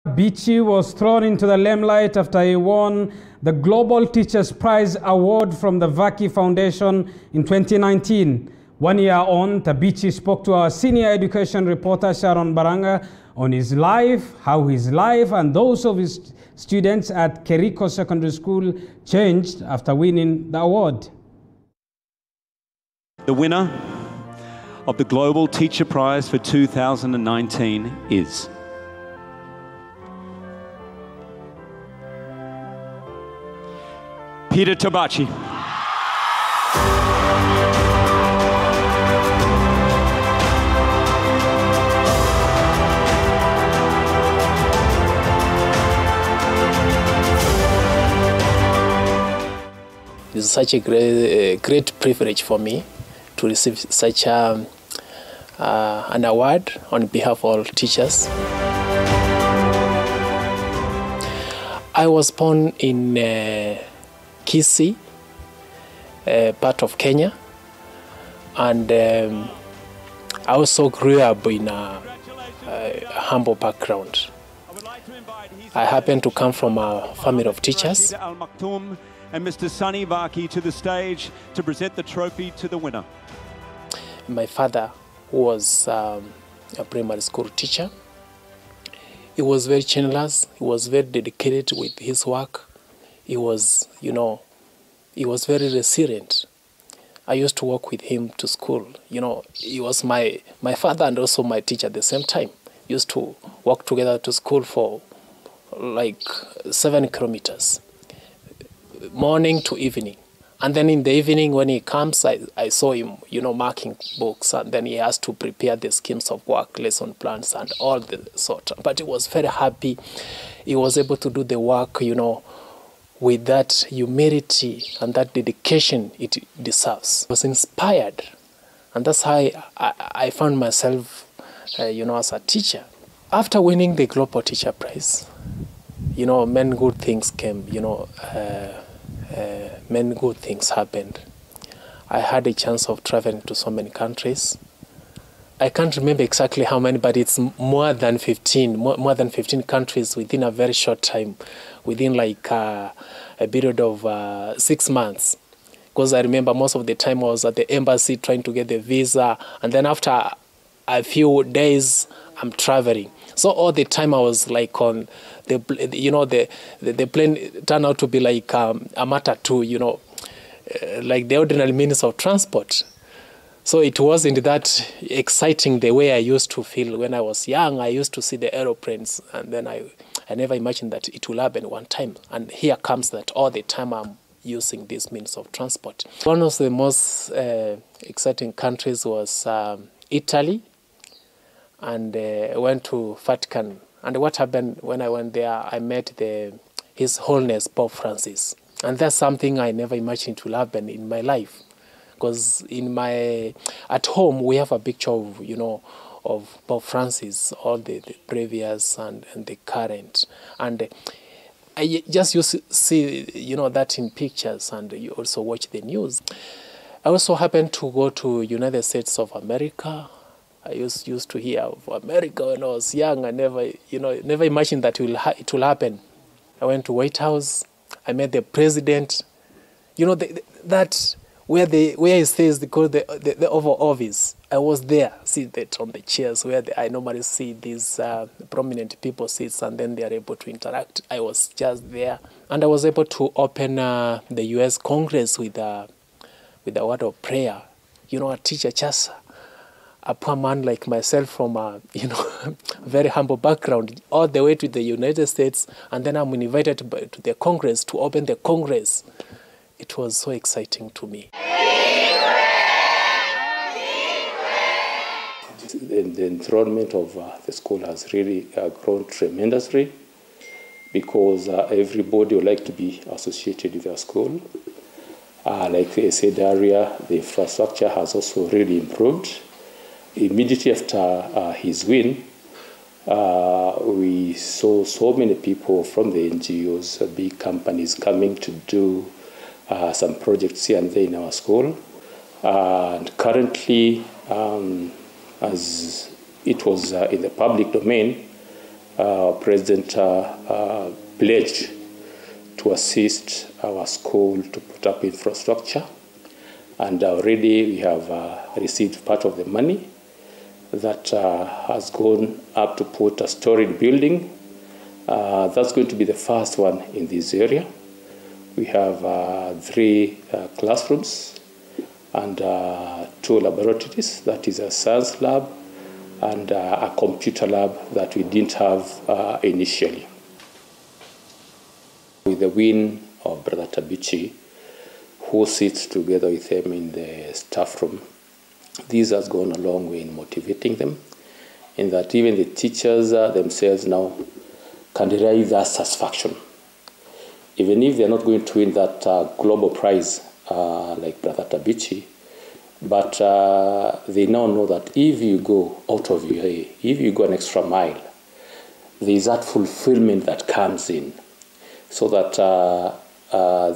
Tabichi was thrown into the limelight after he won the Global Teachers Prize Award from the Vaki Foundation in 2019. 1 year on, Tabichi spoke to our senior education reporter Sharon Baranga on his life, how his life and those of his students at Keriko Secondary School changed after winning the award. The winner of the Global Teacher Prize for 2019 is... Peter Tabichi. It's such a great privilege for me to receive such an award on behalf of all teachers. I was born in Kisii, part of Kenya, and I also grew up in a humble background. I happen to come from a family of teachers. And Mr. Sunny Vaki to the stage to present the trophy to the winner. My father was a primary school teacher. He was very generous. He was very dedicated with his work. He was, he was very resilient. I used to walk with him to school. He was my father and also my teacher at the same time. We used to walk together to school for like 7 kilometers. Morning to evening. And then in the evening when he comes, I saw him, marking books, and then he has to prepare the schemes of work, lesson plans, and all the sort. But he was very happy. He was able to do the work, with that humility and that dedication it deserves. I was inspired. And that's how I found myself, as a teacher. After winning the Global Teacher Prize, many good things came, many good things happened. I had a chance of traveling to so many countries. I can't remember exactly how many, but it's more than 15 countries within a very short time, within like a period of 6 months. Because I remember most of the time I was at the embassy trying to get the visa, and then after a few days I'm traveling. So all the time I was like on the plane turned out to be like a matatu, like the ordinary means of transport. So it wasn't that exciting the way I used to feel when I was young. I used to see the aeroplanes, and then I never imagined that it will happen one time. And here comes that all the time I'm using these means of transport. One of the most exciting countries was Italy. And I went to Vatican. And what happened when I went there, I met His Holiness Pope Francis. And that's something I never imagined will happen in my life. Because at home, we have a picture of, of Pope Francis, all the previous and the current. And I just used to see, that in pictures, and you also watch the news. I also happened to go to United States of America. I used to hear of America when I was young. I never imagined that it will happen. I went to White House. I met the president. That where he stays, called the Oval Office. I was there, seated on the chairs where I normally see these prominent people sit, and then they are able to interact. I was just there, and I was able to open the U.S. Congress with a word of prayer. A teacher just. A poor man like myself from a very humble background, all the way to the United States, and then I'm invited to the Congress to open the Congress. It was so exciting to me. The enrollment of the school has really grown tremendously, because everybody would like to be associated with our school. Like I said earlier, the infrastructure has also really improved. Immediately after his win, we saw so many people from the NGOs, big companies coming to do some projects here and there in our school. And currently, as it was in the public domain, President pledged to assist our school to put up infrastructure. And already we have received part of the money that has gone up to put a storage building. That's going to be the first one in this area. We have 3 classrooms and 2 laboratories. That is a science lab and a computer lab that we didn't have initially. With the win of Brother Tabichi, who sits together with him in the staff room, this has gone a long way in motivating them, in that even the teachers themselves now can derive that satisfaction. Even if they're not going to win that global prize like Brother Tabichi, but they now know that if you go out of your way, if you go an extra mile, there is that fulfillment that comes in, so that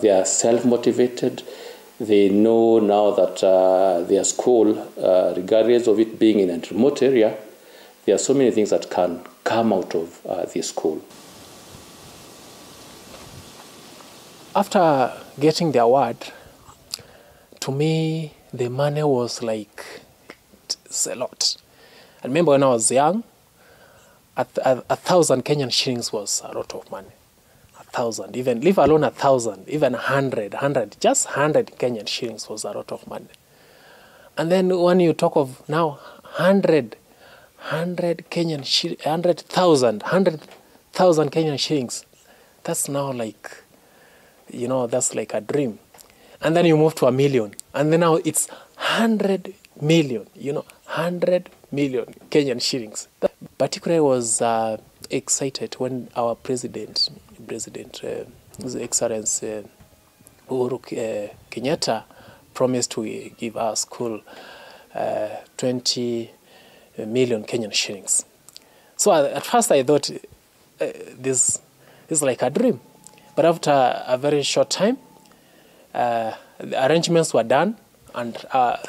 they are self-motivated. They know now that their school, regardless of it being in a remote area, there are so many things that can come out of the school. After getting the award, to me, the money was like, it's a lot. I remember when I was young, 1,000 Kenyan shillings was a lot of money. 1,000, even leave alone 1,000, even 100, just 100 Kenyan shillings was a lot of money. And then when you talk of now 100,000 Kenyan shillings, that's now like, you know, that's like a dream. And then you move to 1 million, and then now it's 100 million, you know, 100 million Kenyan shillings. Particularly was excited when our President, His Excellency Uhuru Kenyatta, promised to give our school 20 million Kenyan shillings. So at first I thought this is like a dream. But after a very short time, the arrangements were done, and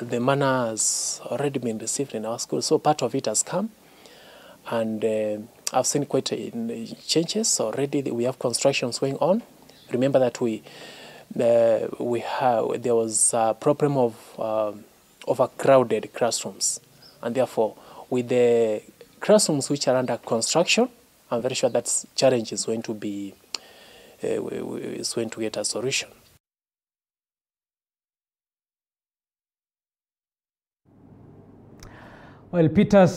the money has already been received in our school. So part of it has come, and I've seen quite changes already. We have constructions going on. Remember that there was a problem of overcrowded classrooms, and therefore with the classrooms which are under construction, I'm very sure that challenge is going to be get a solution. Well, Peter